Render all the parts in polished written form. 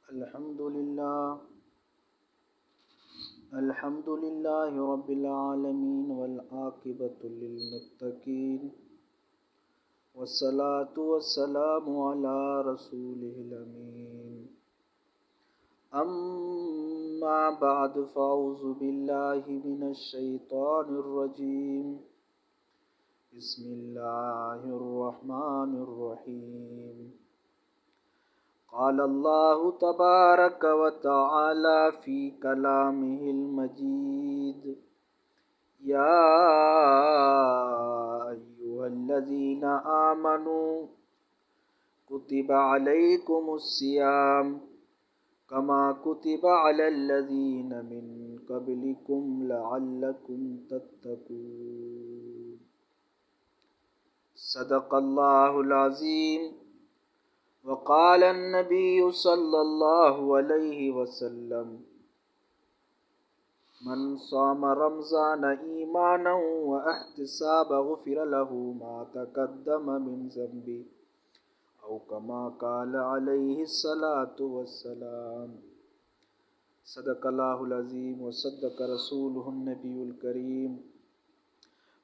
الحمد لله رب العالمين والعاقبة للمتقين والصلاة والسلام على رسوله الأمين أما بعد فأعوذ بالله من الشيطان الرجيم بسم الله الرحمن الرحيم قال الله تبارك وتعالى في كلامه المجيد يا أيها الذين آمنوا كتب عليكم الصيام كما كتب على الذين من قبلكم لعلكم تتقون صدق الله العظيم وقال النبي صلى الله عليه وسلم من صام رمضان إيمانا واحتسابا غفر له ما تقدم من ذنبه أو كما قال عليه الصلاة والسلام صدق الله العظيم وصدق رسوله النبي الكريم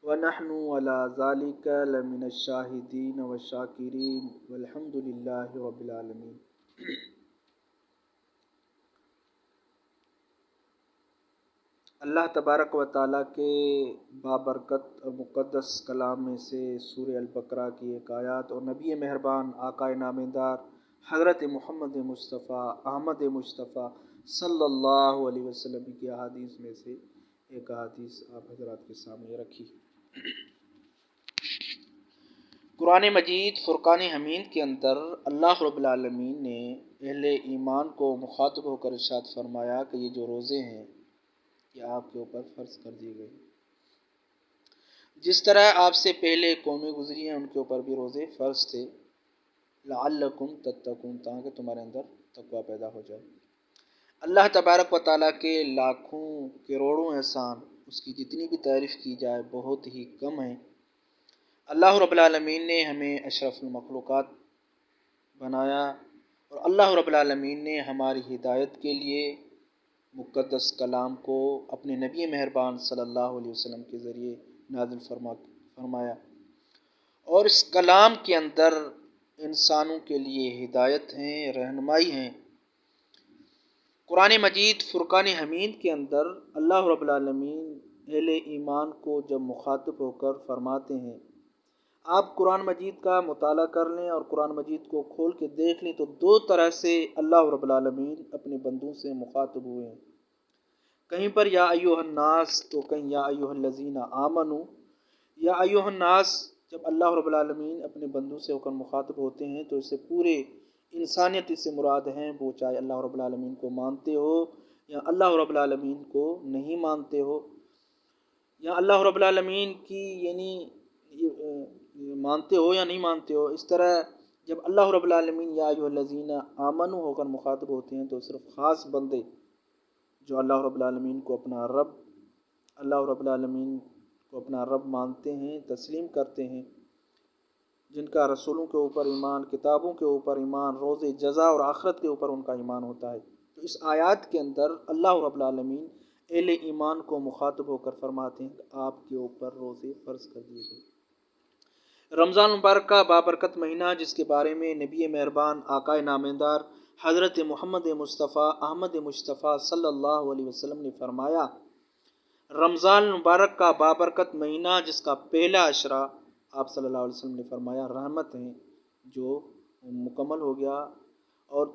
ونحن على ذلك لمن الشاهدين والشاكرين والحمد لله رب العالمين۔ اللہ تبارک و تعالیٰ کے بابرکت اور مقدس کلام میں سے سورہ البقرہ کی ایک آیات اور نبی مہربان آقا نامدار حضرت محمد مصطفیٰ احمد مصطفیٰ صلی اللہ علیہ وسلم کی احادیث میں سے ایک حدیث آپ حضرات کے سامنے رکھی۔ قرآن مجید فرقان حمید کے اندر اللہ رب العالمین نے اہل ایمان کو مخاطب ہو کر ارشاد فرمایا کہ یہ جو روزے ہیں یہ آپ کے اوپر فرض کر دیے گئے، جس طرح آپ سے پہلے قومیں گزری ہیں ان کے اوپر بھی روزے فرض تھے، لعلکم تتقون، تاکہ تمہارے اندر تقوی پیدا ہو جائے۔ اللہ تبارک و تعالیٰ کے لاکھوں کروڑوں احسان، اس کی جتنی بھی تعریف کی جائے بہت ہی کم ہے۔ اللہ رب العالمین نے ہمیں اشرف المخلوقات بنایا اور اللہ رب العالمین نے ہماری ہدایت کے لیے مقدس کلام کو اپنے نبی مہربان صلی اللہ علیہ وسلم کے ذریعے نازل فرمایا، اور اس کلام کے اندر انسانوں کے لیے ہدایت ہیں، رہنمائی ہیں۔ قرآن مجید فرقان حمید کے اندر اللہ رب العالمین اہل ایمان کو جب مخاطب ہو کر فرماتے ہیں، آپ قرآن مجید کا مطالعہ کر لیں اور قرآن مجید کو کھول کے دیکھ لیں تو دو طرح سے اللہ رب العالمین اپنے بندوں سے مخاطب ہوئے ہیں، کہیں پر یا ایھا الناس تو کہیں یا ایھا الذین آمنو۔ یا ایھا الناس جب اللہ رب العالمین اپنے بندوں سے ہو کر مخاطب ہوتے ہیں تو اس سے پورے انسانیت اس سے مراد ہیں، وہ چاہے اللہ رب العالمین کو مانتے ہو یا اللہ رب العالمین کو نہیں مانتے ہو، یا اللہ رب العالمین کی یعنی مانتے ہو یا نہیں مانتے ہو۔ اس طرح جب اللہ رب العالمین یا ایھا الذین آمنو ہو کر مخاطب ہوتے ہیں تو صرف خاص بندے جو اللہ رب العالمین کو اپنا رب، اللہ رب العالمین کو اپنا رب مانتے ہیں، تسلیم کرتے ہیں، جن کا رسولوں کے اوپر ایمان، کتابوں کے اوپر ایمان، روز جزا اور آخرت کے اوپر ان کا ایمان ہوتا ہے۔ تو اس آیات کے اندر اللہ رب العالمین اہل ایمان کو مخاطب ہو کر فرماتے ہیں کہ آپ کے اوپر روزے فرض کر دیے گئے۔ رمضان مبارک کا بابرکت مہینہ جس کے بارے میں نبی مہربان آقا نامدار حضرت محمد مصطفیٰ احمد مصطفیٰ صلی اللہ علیہ وسلم نے فرمایا، رمضان مبارک کا بابرکت مہینہ جس کا پہلا عشرہ آپ صلی اللہ علیہ وسلم نے فرمایا رحمت ہیں جو مکمل ہو گیا، اور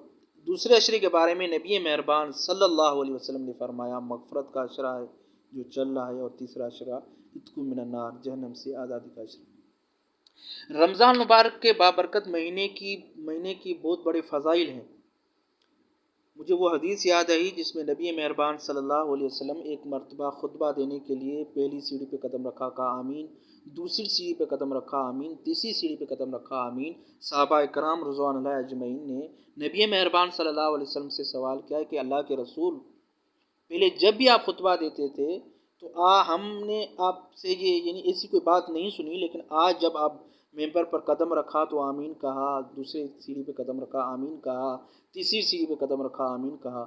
دوسرے عشرے کے بارے میں نبی مہربان صلی اللہ علیہ وسلم نے فرمایا مغفرت کا عشرہ ہے جو چل رہا ہے، اور تیسرا عشرہ عتق من النار، جہنم سے آزادی کا عشرہ۔ رمضان مبارک کے بابرکت مہینے کی بہت بڑے فضائل ہیں۔ مجھے وہ حدیث یاد آئی جس میں نبی مہربان صلی اللہ علیہ وسلم ایک مرتبہ خطبہ دینے کے لیے پہلی سیڑھی پہ قدم رکھا، کہا آمین، دوسری سیڑھی پہ قدم رکھا، آمین، تیسری سیڑھی پہ قدم رکھا، آمین۔ صحابہ کرام رضوان اللہ اجمعین نے نبی مہربان صلی اللہ علیہ وسلم سے سوال کیا کہ اللہ کے رسول، پہلے جب بھی آپ خطبہ دیتے تھے تو ہم نے آپ سے یہ یعنی ایسی کوئی بات نہیں سنی، لیکن آج جب آپ ممبر پر قدم رکھا تو آمین کہا، دوسرے سیڑھی پہ قدم رکھا آمین کہا، تیسری سیڑھی پہ قدم رکھا آمین کہا۔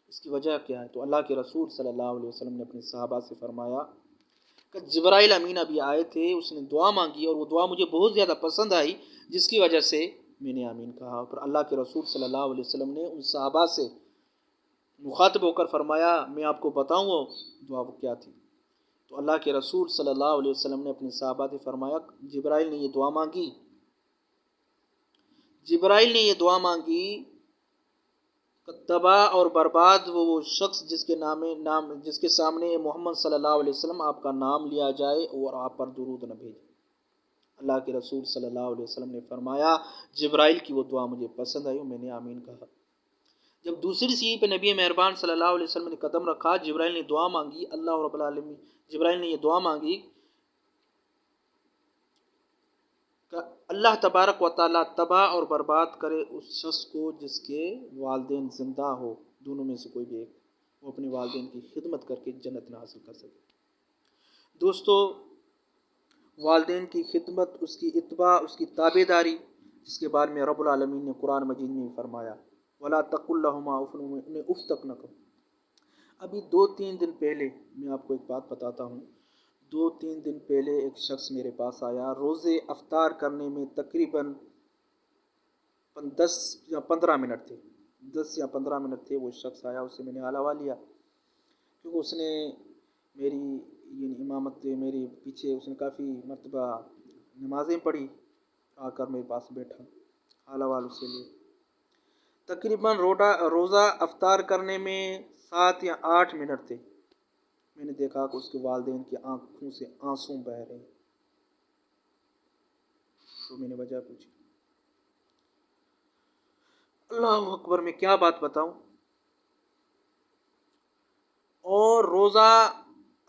اس کی وجہ کیا ہے؟ تو اللہ کے رسول صلی اللہ علیہ وسلم نے اپنے صحابہ سے فرمایا کہ جبرائیل امین ابھی آئے تھے، اس نے دعا مانگی اور وہ دعا مجھے بہت زیادہ پسند آئی، جس کی وجہ سے میں نے آمین کہا۔ پھر اللہ کے رسول صلی اللہ علیہ وسلم نے ان صحابہ سے مخاطب ہو کر فرمایا میں آپ کو بتاؤں وہ دعا وہ کیا تھی؟ تو اللہ کے رسول صلی اللہ علیہ وسلم نے اپنے صحابہ سے فرمایا جبرائیل نے یہ دعا مانگی، جبرائیل نے یہ دعا مانگی کہ تباہ اور برباد وہ شخص جس کے سامنے محمد صلی اللہ علیہ وسلم آپ کا نام لیا جائے اور آپ پر درود نہ بھیجے۔ اللہ کے رسول صلی اللہ علیہ وسلم نے فرمایا جبرائیل کی وہ دعا مجھے پسند آئی اور میں نے آمین کہا۔ جب دوسری سیڑھی پہ نبی مہربان صلی اللہ علیہ وسلم نے قدم رکھا، جبرائیل نے دعا مانگی، اللہ رب العالمین جبرائیل نے یہ دعا مانگی کہ اللہ تبارک و تعالیٰ تباہ اور برباد کرے اس شخص کو جس کے والدین زندہ ہو، دونوں میں سے کوئی بھی ایک، وہ اپنے والدین کی خدمت کر کے جنت نہ حاصل کر سکے۔ دوستو، والدین کی خدمت، اس کی اتباع، اس کی تابع داری، جس کے بارے میں رب العالمین نے قرآن مجید میں فرمایا وَلَا تَقُلْ لَهُمَا اُفٍّ، انہیں اف تک نہ کہو۔ ابھی 2-3 دن پہلے میں آپ کو ایک بات بتاتا ہوں، 2-3 دن پہلے ایک شخص میرے پاس آیا، روزے افطار کرنے میں تقریباً 10 یا 15 منٹ تھے، 10 یا 15 منٹ تھے، وہ شخص آیا، اس سے میں نے حلوہ لیا کیونکہ اس نے میری امامت میری پیچھے اس نے کافی مرتبہ نمازیں پڑھی، آ کر میرے پاس بیٹھا، حلوہ اس سے لیے۔ تقریباً روزہ افطار کرنے میں 7 یا 8 منٹ تھے، میں نے دیکھا کہ اس کے والدین کی آنکھوں سے آنسو بہہ رہے ہیں، تو میں نے وجہ پوچھی۔ اللہ اکبر، میں کیا بات بتاؤں۔ اور روزہ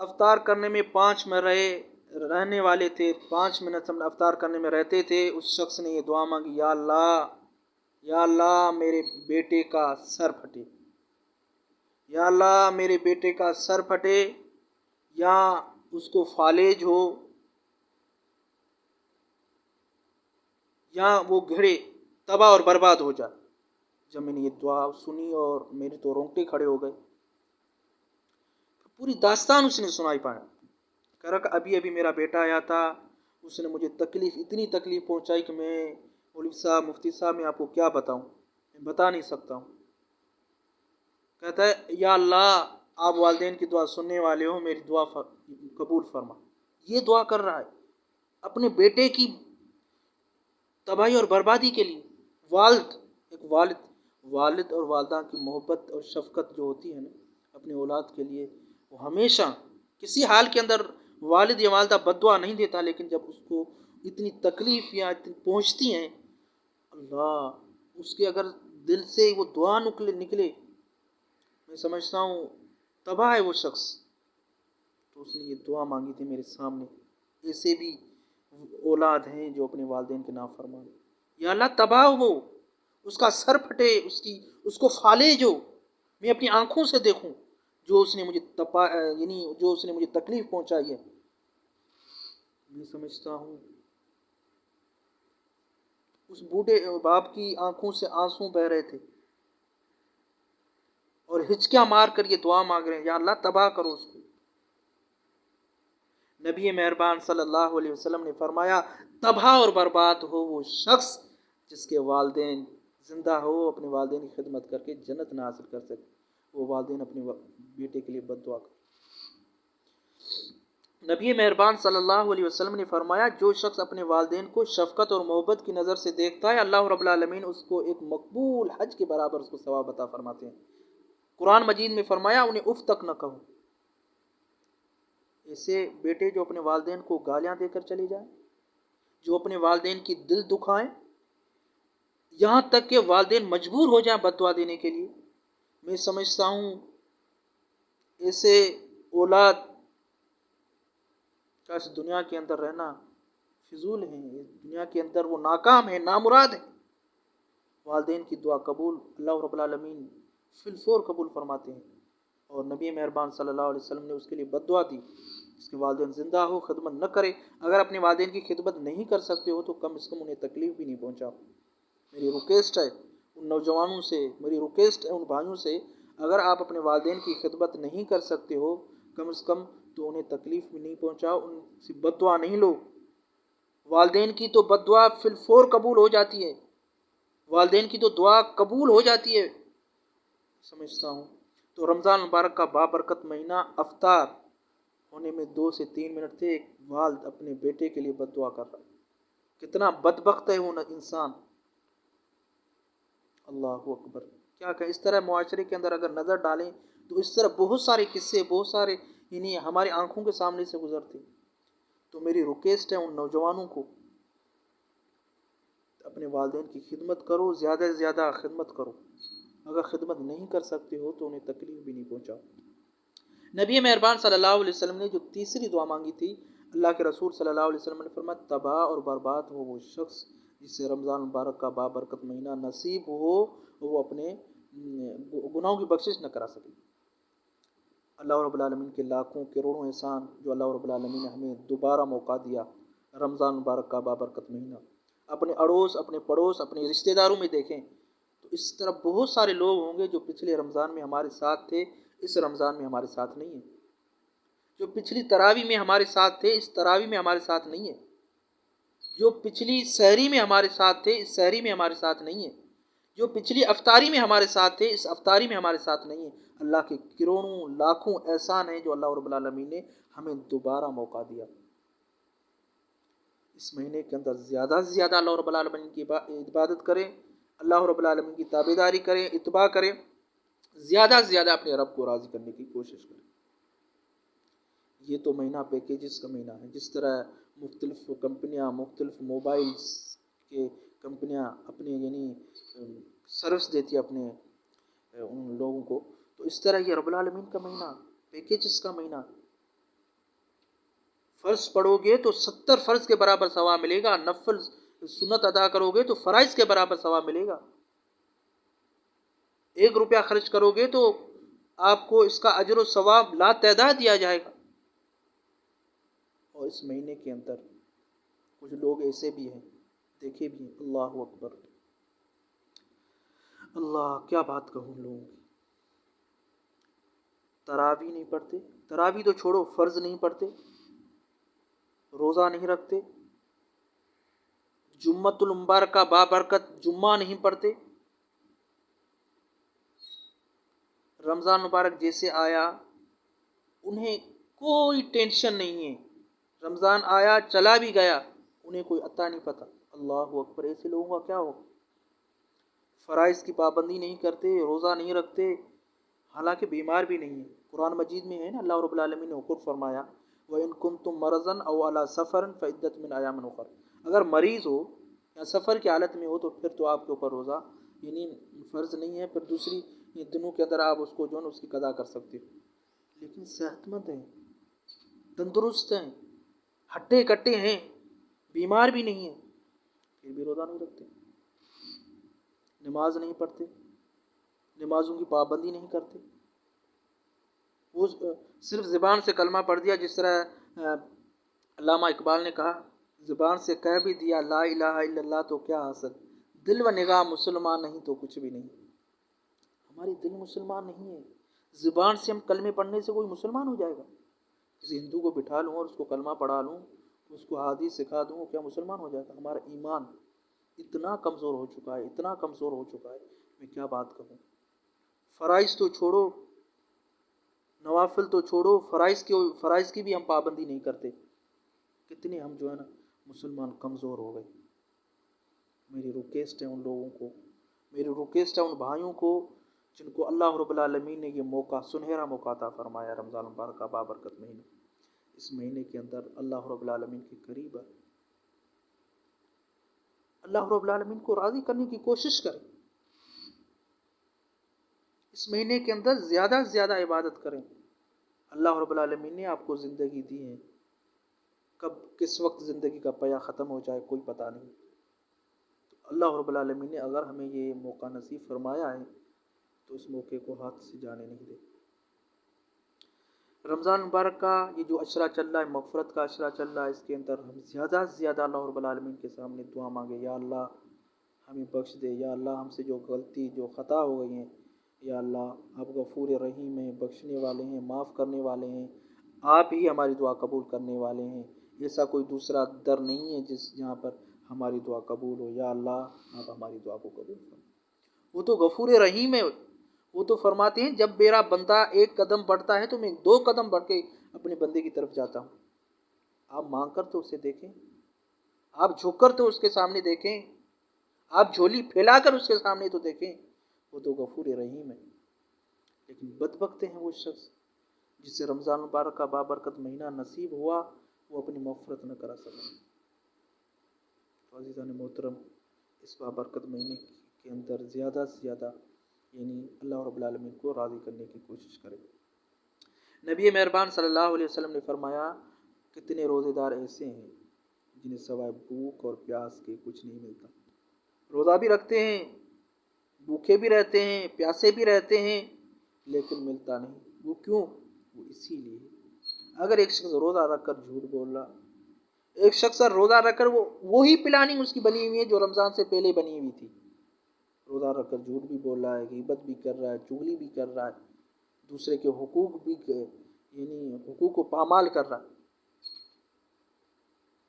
افطار کرنے میں 5 منٹ رہنے والے تھے، 5 منٹ ہم افطار کرنے میں رہتے تھے، اس شخص نے یہ دعا مانگی یا اللہ میرے بیٹے کا سر پھٹے، یا اللہ میرے بیٹے کا سر پھٹے، یا اس کو فالج ہو، یا وہ گھڑے تباہ اور برباد ہو جائے۔ جب میں نے یہ دعا سنی اور میرے تو رونگٹے کھڑے ہو گئے، پوری داستان اس نے سنائی پایا، کہہ رہا کہ ابھی میرا بیٹا آیا تھا، اس نے مجھے اتنی تکلیف پہنچائی کہ میں مولوی صاحب، مفتی صاحب، میں آپ کو کیا بتاؤں، میں بتا نہیں سکتا ہوں۔ کہتا ہے یا اللہ آپ والدین کی دعا سننے والے ہو، میری دعا قبول فرما۔ یہ دعا کر رہا ہے اپنے بیٹے کی تباہی اور بربادی کے لیے۔ والد اور والدہ کی محبت اور شفقت جو ہوتی ہے نا اپنے اولاد کے لیے، وہ ہمیشہ کسی حال کے اندر والد یا والدہ بد دعا نہیں دیتا، لیکن جب اس کو اتنی تکلیف یا اتنی پہنچتی ہیں، اللہ اس کے اگر دل سے وہ دعا نکلے، میں سمجھتا ہوں تباہ ہے وہ شخص۔ تو اس نے یہ دعا مانگی تھی میرے سامنے۔ ایسے بھی اولاد ہیں جو اپنے والدین کے نافرمان، یا اللہ تباہ ہو، اس کا سر پھٹے، اس کو فالج ہو، میں اپنی آنکھوں سے دیکھوں جو اس نے مجھے تکلیف پہنچائی ہے۔ میں سمجھتا ہوں اس بوڑھے باپ کی آنکھوں سے آنسو بہ رہے تھے اور ہچکیاں مار کر یہ دعا مانگ رہے ہیں یا اللہ تباہ کرو اس کو۔ نبی مہربان صلی اللہ علیہ وسلم نے فرمایا تباہ اور برباد ہو وہ شخص جس کے والدین زندہ ہو، اپنے والدین کی خدمت کر کے جنت نہ حاصل کر سکے، وہ والدین اپنے بیٹے کے لیے بد دعا کرے۔ نبی مہربان صلی اللہ علیہ وسلم نے فرمایا جو شخص اپنے والدین کو شفقت اور محبت کی نظر سے دیکھتا ہے، اللہ رب العالمین اس کو ایک مقبول حج کے برابر اس کو ثواب عطا فرماتے ہیں۔ قرآن مجید میں فرمایا انہیں اف تک نہ کہو۔ ایسے بیٹے جو اپنے والدین کو گالیاں دے کر چلے جائیں، جو اپنے والدین کی دل دکھائیں، یہاں تک کہ والدین مجبور ہو جائیں بد دعا دینے کے لیے، میں سمجھتا ہوں ایسے اولاد کا اس دنیا کے اندر رہنا فضول ہے، اس دنیا کے اندر وہ ناکام ہے، نامراد ہے۔ والدین کی دعا قبول اللہ رب العالمین فی الفور قبول فرماتے ہیں، اور نبی مہربان صلی اللہ علیہ وسلم نے اس کے لیے بد دعا دی اس کے والدین زندہ ہو خدمت نہ کرے، اگر اپنے والدین کی خدمت نہیں کر سکتے ہو تو کم از کم انہیں تکلیف بھی نہیں پہنچاؤ۔ میری ریکویسٹ ہے ان نوجوانوں سے، میری ریکویسٹ ہے ان بھائیوں سے، اگر آپ اپنے والدین کی خدمت نہیں کر سکتے ہو کم از کم تو انہیں تکلیف بھی نہیں پہنچاؤ، ان سے بد دعا نہیں لو۔ والدین کی تو بد دعا فی الفور قبول ہو جاتی ہے، والدین کی تو دعا قبول ہو جاتی ہے، سمجھتا ہوں۔ تو رمضان مبارک کا بابرکت مہینہ، افطار ہونے میں 2 سے 3 منٹ تھے، ایک والد اپنے بیٹے کے لیے بد دعا کر رہا ہے، کتنا بدبخت ہے وہ انسان، اللہ اکبر۔ کیا کہیں، اس طرح معاشرے کے اندر اگر نظر ڈالیں تو اس طرح بہت سارے قصے، بہت سارے یعنی ہماری آنکھوں کے سامنے سے گزرتے۔ تو میری ریکویسٹ ہے ان نوجوانوں کو، اپنے والدین کی خدمت کرو، زیادہ سے زیادہ خدمت کرو، اگر خدمت نہیں کر سکتے ہو تو انہیں تکلیف بھی نہیں پہنچاؤ۔ نبی مہربان صلی اللہ علیہ وسلم نے جو تیسری دعا مانگی تھی، اللہ کے رسول صلی اللہ علیہ وسلم نے فرمایا تباہ اور برباد ہو وہ شخص جسے رمضان مبارک کا بابرکت مہینہ نصیب ہو، وہ اپنے گناہوں کی بخشش نہ کرا سکے۔ اللہ رب العالمین کے لاکھوں کروڑوں احسان جو اللہ رب العالمین نے ہمیں دوبارہ موقع دیا، رمضان مبارک کا بابرکت مہینہ۔ اپنے اڑوس، اپنے پڑوس، اپنے رشتہ داروں میں دیکھیں تو اس طرح بہت سارے لوگ ہوں گے جو پچھلے رمضان میں ہمارے ساتھ تھے، اس رمضان میں ہمارے ساتھ نہیں ہیں، جو پچھلی تراویح میں ہمارے ساتھ تھے، اس تراویح میں ہمارے ساتھ نہیں ہیں، جو پچھلی سحری میں ہمارے ساتھ تھے، اس سحری میں ہمارے ساتھ نہیں ہیں، جو پچھلی افطاری میں ہمارے ساتھ تھے، اس افطاری میں ہمارے ساتھ نہیں ہیں۔ اللہ کے کروڑوں لاکھوں احسان ہیں جو اللہ رب العالمین نے ہمیں دوبارہ موقع دیا۔ اس مہینے کے اندر زیادہ سے زیادہ اللہ رب العالمین کی عبادت کریں، اللہ رب العالمین کی تابعداری کریں، اتباع کریں، زیادہ سے زیادہ اپنے رب کو راضی کرنے کی کوشش کریں۔ یہ تو مہینہ پیکیجز کا مہینہ ہے، جس طرح مختلف کمپنیاں، مختلف موبائلز کے کمپنیاں اپنے یعنی سروس دیتی ہے اپنے ان لوگوں کو، تو اس طرح یہ رب العالمین کا مہینہ، پیکیجز کا مہینہ۔ فرض پڑھو گے تو 70 فرض کے برابر ثواب ملے گا، نفل سنت ادا کرو گے تو فرائض کے برابر ثواب ملے گا۔ 1 روپیہ خرچ کرو گے تو آپ کو اس کا اجر و ثواب لا تعداد دیا جائے گا۔ اور اس مہینے کے اندر کچھ لوگ ایسے بھی ہیں، دیکھے بھی ہیں، اللہ اکبر، اللہ کیا بات کہوں لوگوں کی، تراویح نہیں پڑھتے، تراویح تو چھوڑو، فرض نہیں پڑھتے، روزہ نہیں رکھتے، جمعۃ المبارکہ بابرکت جمعہ نہیں پڑھتے، رمضان مبارک جیسے آیا انہیں کوئی ٹینشن نہیں ہے، رمضان آیا چلا بھی گیا انہیں کوئی عطا نہیں پتہ۔ اللہ اکبر، ایسے لوگوں کا کیا ہو؟ فرائض کی پابندی نہیں کرتے، روزہ نہیں رکھتے، حالانکہ بیمار بھی نہیں ہیں۔ قرآن مجید میں ہے نا، اللہ رب العالمین نے حکم فرمایا وَإِن كُنتُم مَرَضًا أَوْ عَلَىٰ سَفَرٍ فَعِدَّةٌ مِّنْ أَيَّامٍ أُخَرَ، اگر مریض ہو یا سفر کی حالت میں ہو تو پھر تو آپ کے اوپر روزہ یعنی فرض نہیں ہے، پھر دوسری دنوں کے اندر آپ اس کو جو ہے اس کی قضا کر سکتے ہو۔ لیکن صحت مند ہیں، تندرست ہیں، ہٹے کٹے ہیں، بیمار بھی نہیں ہیں، پھر بھی روزہ نہیں رکھتے، نماز نہیں پڑھتے، نمازوں کی پابندی نہیں کرتے، وہ صرف زبان سے کلمہ پڑھ دیا، جس طرح علامہ اقبال نے کہا زبان سے کہہ بھی دیا لا الہ الا اللہ تو کیا حاصل، دل و نگاہ مسلمان نہیں تو کچھ بھی نہیں۔ ہماری دل مسلمان نہیں ہے، زبان سے ہم کلمے پڑھنے سے کوئی مسلمان ہو جائے گا؟ کسی ہندو کو بٹھا لوں اور اس کو کلمہ پڑھا لوں، اس کو حدیث سکھا دوں، کیا مسلمان ہو جائے گا؟ ہمارا ایمان اتنا کمزور ہو چکا ہے، اتنا کمزور ہو چکا ہے، میں کیا بات کہوں۔ فرائض تو چھوڑو، نوافل تو چھوڑو، فرائض کی بھی ہم پابندی نہیں کرتے، کتنے ہم جو ہے نا مسلمان کمزور ہو گئے۔ میری ریکویسٹ ہے ان لوگوں کو، میری ریکویسٹ ہے ان بھائیوں کو جن کو اللہ رب العالمین نے یہ موقع، سنہرا موقع عطا فرمایا، رمضان مبارک کا بابرکت مہینہ، اس مہینے کے اندر اللہ رب العالمین کے قریب ہے، اللہ رب العالمین کو راضی کرنے کی کوشش کریں، اس مہینے کے اندر زیادہ سے زیادہ عبادت کریں۔ اللہ رب العالمین نے آپ کو زندگی دی ہے، کب کس وقت زندگی کا پیا ختم ہو جائے کوئی پتہ نہیں، تو اللہ رب العالمین نے اگر ہمیں یہ موقع نصیب فرمایا ہے تو اس موقع کو ہاتھ سے جانے نہیں دے۔ رمضان مبارک کا یہ جو اشرا چل رہا ہے، مغفرت کا اشرا چل رہا ہے، اس کے اندر ہم زیادہ سے زیادہ اللہ رب العالمین کے سامنے دعا مانگے، یا اللہ ہمیں بخش دے، یا اللہ ہم سے جو غلطی جو خطا ہو گئی ہیں، یا اللہ آپ غفور رحیم ہیں، بخشنے والے ہیں، معاف کرنے والے ہیں، آپ ہی ہماری دعا قبول کرنے والے ہیں، ایسا کوئی دوسرا در نہیں ہے جہاں پر ہماری دعا قبول ہو، یا اللہ آپ ہماری دعا کو قبول کریں۔ وہ تو غفور رحیم ہے، وہ تو فرماتے ہیں جب میرا بندہ ایک قدم بڑھتا ہے تو میں 2 قدم بڑھ کے اپنے بندے کی طرف جاتا ہوں۔ آپ مانگ کر تو اسے دیکھیں، آپ جھک کر تو اس کے سامنے دیکھیں، آپ جھولی پھیلا کر اس کے سامنے تو دیکھیں، وہ تو غفور رحیم ہے۔ لیکن بدبخت ہیں وہ شخص جسے رمضان مبارک کا بابرکت مہینہ نصیب ہوا، وہ اپنی مغفرت نہ کرا سکا۔ تو عزیزان محترم، اس بابرکت مہینے کے اندر زیادہ سے زیادہ یعنی اللہ رب العالمین کو راضی کرنے کی کوشش کریں۔ نبی مہربان صلی اللہ علیہ وسلم نے فرمایا، کتنے روزے دار ایسے ہیں جنہیں سوائے بھوک اور پیاس کے کچھ نہیں ملتا۔ روزہ بھی رکھتے ہیں، بھوکے بھی رہتے ہیں، پیاسے بھی رہتے ہیں، لیکن ملتا نہیں۔ وہ کیوں؟ وہ اسی لیے، اگر ایک شخص روزہ رکھ کر جھوٹ بول رہا، ایک شخص روزہ رکھ کر وہی پلاننگ اس کی بنی ہوئی ہے جو رمضان سے پہلے بنی ہوئی تھی، روزہ رکھ کر جھوٹ بھی بول رہا ہے، غیبت بھی کر رہا ہے، چغلی بھی کر رہا ہے، دوسرے کے حقوق بھی یعنی حقوق کو پامال کر رہا ہے،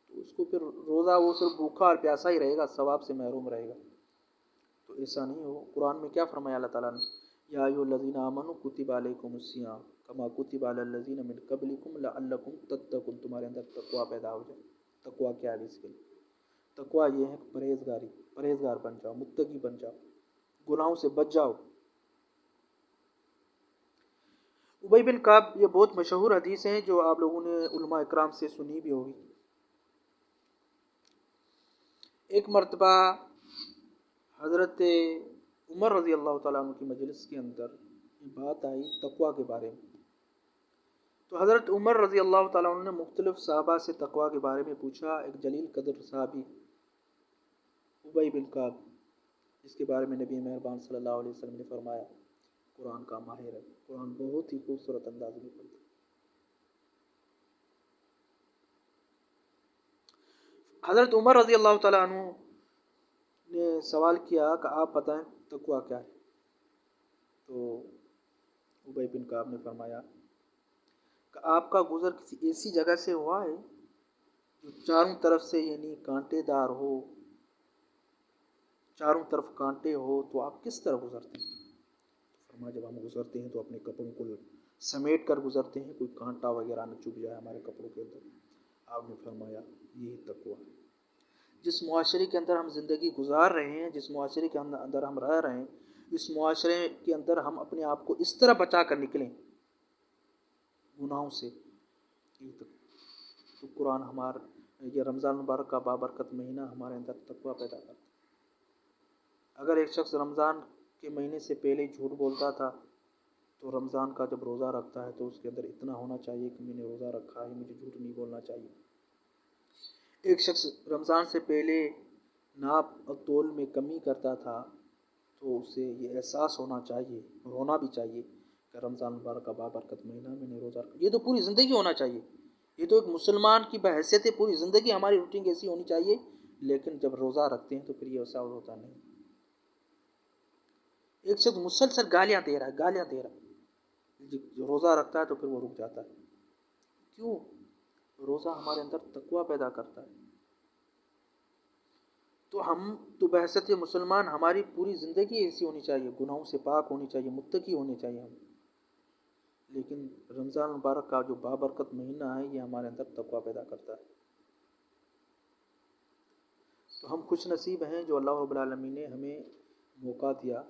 تو اس کو پھر روزہ وہ صرف بھوکا اور پیاسا ہی رہے گا، ثواب سے محروم رہے گا۔ تو ایسا نہیں ہو۔ قرآن میں کیا فرمایا اللہ تعالیٰ نے؟ یا ایھا الذین آمنوا کتب علیکم الصیام کما کتب علی الذین من قبلکم لعلکم تتقون، تمہارے اندر تقویٰ پیدا ہو جائے۔ تقویٰ کیا ہے اس کے لیے؟ تقویٰ یہ ہے پرہیزگار بن جاؤ، متقی بن جاؤ، گناہوں سے بچ جاؤ۔ ابی بن کعب، یہ بہت مشہور حدیث ہیں جو آپ لوگوں نے علماء اکرام سے سنی بھی ہوگی۔ ایک مرتبہ حضرت عمر رضی اللہ تعالیٰ عنہ کی مجلس کے اندر یہ بات آئی تقویٰ کے بارے میں، تو حضرت عمر رضی اللہ تعالیٰ عنہ نے مختلف صحابہ سے تقویٰ کے بارے میں پوچھا۔ ایک جلیل قدر صحابی ابی بن کعب، جس کے بارے میں نبی مہربان صلی اللہ علیہ وسلم نے فرمایا قرآن کا ماہر ہے، قرآن بہت ہی خوبصورت انداز میں پڑھتا ہے۔ حضرت عمر رضی اللہ تعالیٰ عنہ نے سوال کیا کہ آپ بتائیں تقویٰ کیا ہے؟ تو ابی بن کعب نے فرمایا کہ آپ کا گزر کسی ایسی جگہ سے ہوا ہے جو چاروں طرف سے یعنی کانٹے دار ہو، چاروں طرف کانٹے ہو، تو آپ کس طرح گزرتے ہیں؟ تو فرمایا جب ہم گزرتے ہیں تو اپنے کپڑوں کو سمیٹ کر گزرتے ہیں، کوئی کانٹا وغیرہ نہ چبھ جائے ہمارے کپڑوں کے اندر۔ آپ نے فرمایا یہی تقویٰ ہے۔ جس معاشرے کے اندر ہم زندگی گزار رہے ہیں، جس معاشرے کے اندر ہم رہ رہے ہیں، اس معاشرے کے اندر ہم اپنے آپ کو اس طرح بچا کر نکلیں گناہوں سے، تو قرآن یہ رمضان مبارک کا بابرکت مہینہ ہمارے اندر تقویٰ پیدا کرتا ہے۔ اگر ایک شخص رمضان کے مہینے سے پہلے جھوٹ بولتا تھا، تو رمضان کا جب روزہ رکھتا ہے تو اس کے اندر اتنا ہونا چاہیے کہ میں نے روزہ رکھا ہے، مجھے جھوٹ نہیں بولنا چاہیے۔ ایک شخص رمضان سے پہلے ناپ اور تول میں کمی کرتا تھا، تو اسے یہ احساس ہونا چاہیے اور ہونا بھی چاہیے کہ رمضان مبارک کا بابرکت مہینہ میں نے روزہ رکھا۔ یہ تو پوری زندگی ہونا چاہیے، یہ تو ایک مسلمان کی بحیثیت پوری زندگی ہماری روٹین ایسی ہونی چاہیے، لیکن جب روزہ رکھتے ہیں تو پھر یہ ایسا ہوتا نہیں۔ ایک شخص مسلسل گالیاں دے رہا ہے، روزہ رکھتا ہے تو پھر وہ رک جاتا ہے۔ کیوں؟ روزہ ہمارے اندر تقویٰ پیدا کرتا ہے۔ تو ہم تو بحیثیت مسلمان ہماری پوری زندگی ایسی ہونی چاہیے، گناہوں سے پاک ہونی چاہیے، متقی ہونے چاہیے ہم۔ لیکن رمضان مبارک کا جو بابرکت مہینہ ہے یہ ہمارے اندر تقویٰ پیدا کرتا ہے۔ تو ہم خوش نصیب ہیں جو اللہ رب العالمین نے ہمیں موقع دیا،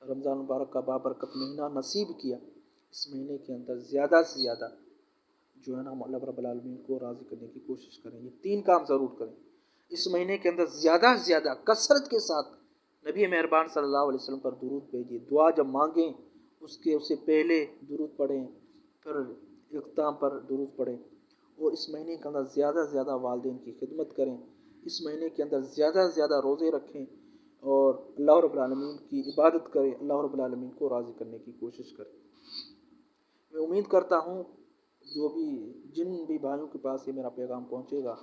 رمضان مبارک کا بابرکت مہینہ نصیب کیا۔ اس مہینے کے اندر زیادہ سے زیادہ جو ہے نا ہم اللہ رب العالمین کو راضی کرنے کی کوشش کریں، یہ 3 کام ضرور کریں۔ اس مہینے کے اندر زیادہ سے زیادہ کثرت کے ساتھ نبی مہربان صلی اللہ علیہ وسلم پر درود بھیجیے، دعا جب مانگیں اس سے پہلے درود پڑھیں، پھر اختتام پر درود پڑھیں، اور اس مہینے کے اندر زیادہ سے زیادہ والدین کی خدمت کریں، اس مہینے کے اندر زیادہ سے زیادہ روزے رکھیں اور اللہ رب العالمین کی عبادت کریں، اللہ رب العالمین کو راضی کرنے کی کوشش کریں۔ میں امید کرتا ہوں جو بھی جن بھی بھائیوں کے پاس یہ میرا پیغام پہنچے گا،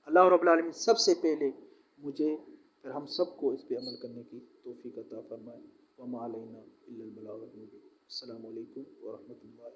اللہ رب العالمین سب سے پہلے مجھے پھر ہم سب کو اس پہ عمل کرنے کی توفیق عطا فرمائے۔ وما علینا الا البلاغ المبین۔ السلام علیکم ورحمۃ اللہ